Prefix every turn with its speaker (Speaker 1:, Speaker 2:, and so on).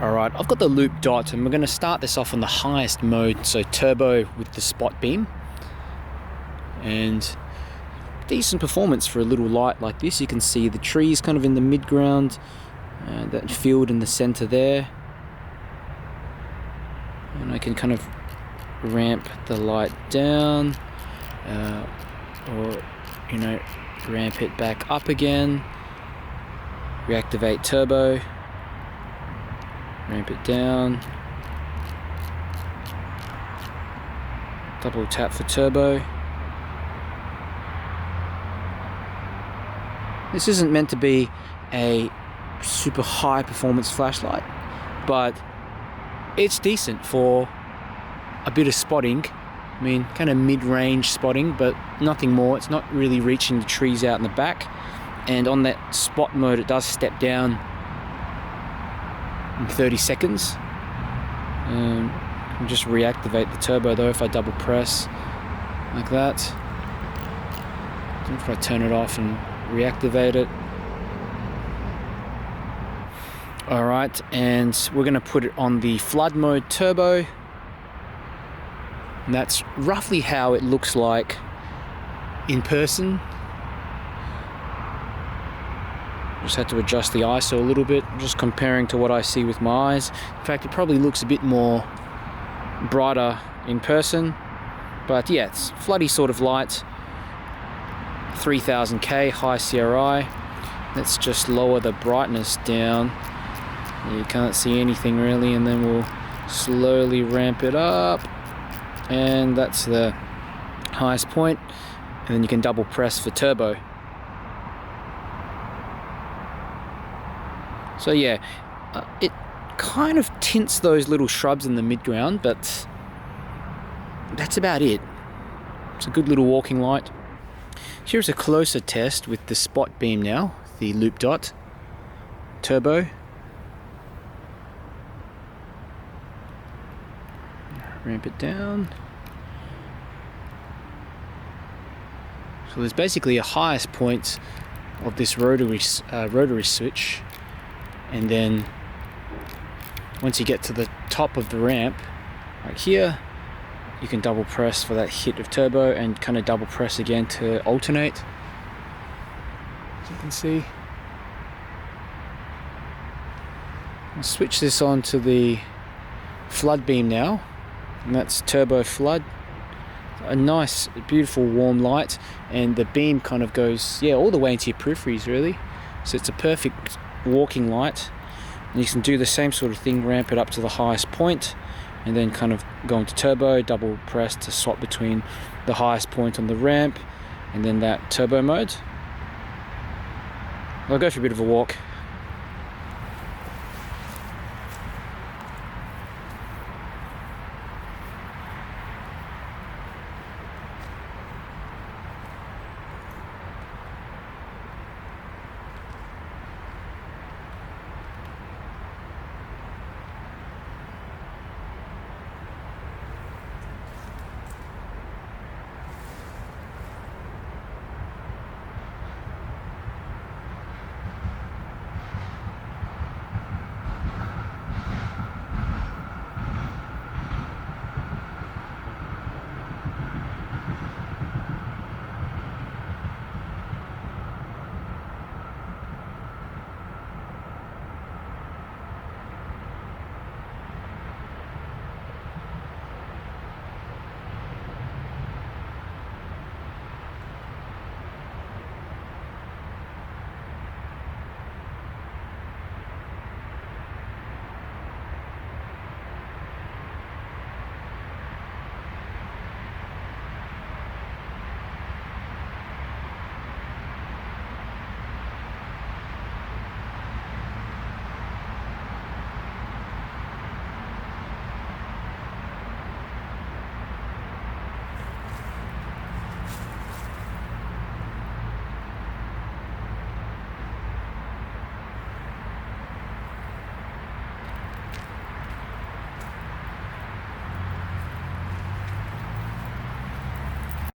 Speaker 1: Alright, I've got the LoopDot and we're going to start this off on the highest mode, so turbo with the spot beam. And decent performance for a little light like this. You can see the trees kind of in the mid-ground, that field in the center there. And I can kind of ramp the light down, or, you know, ramp it back up again, reactivate turbo, ramp it down, double tap for turbo. This isn't meant to be a super high performance flashlight, but it's decent for a bit of spotting. I mean, kind of mid-range spotting, but nothing more. It's not really reaching the trees out in the back. And on that spot mode, it does step down in 30 seconds. I'll just reactivate the turbo though if I double press like that. If I turn it off and reactivate it. Alright, and we're going to put it on the flood mode turbo. And that's roughly how it looks like in person. Just had to adjust the ISO a little bit, just comparing to what I see with my eyes. In fact, it probably looks a bit more brighter in person. But yeah, it's floody sort of light. 3000K high CRI. Let's just lower the brightness down. You can't see anything really, and then we'll slowly ramp it up. And that's the highest point. And then you can double press for turbo. So yeah, it kind of tints those little shrubs in the mid-ground, but that's about it. It's a good little walking light. Here's a closer test with the spot beam now, the LoopDot turbo. Ramp it down. So there's basically a highest point of this rotary switch, and then once you get to the top of the ramp, right here, you can double press for that hit of turbo and kind of double press again to alternate, as you can see. I'll switch this on to the flood beam now, and that's turbo flood. A nice, beautiful, warm light, and the beam kind of goes, yeah, all the way into your peripheries really. So it's a perfect walking light. And you can do the same sort of thing, ramp it up to the highest point, and then kind of go into turbo, double press to swap between the highest point on the ramp and then that turbo mode. I'll go for a bit of a walk.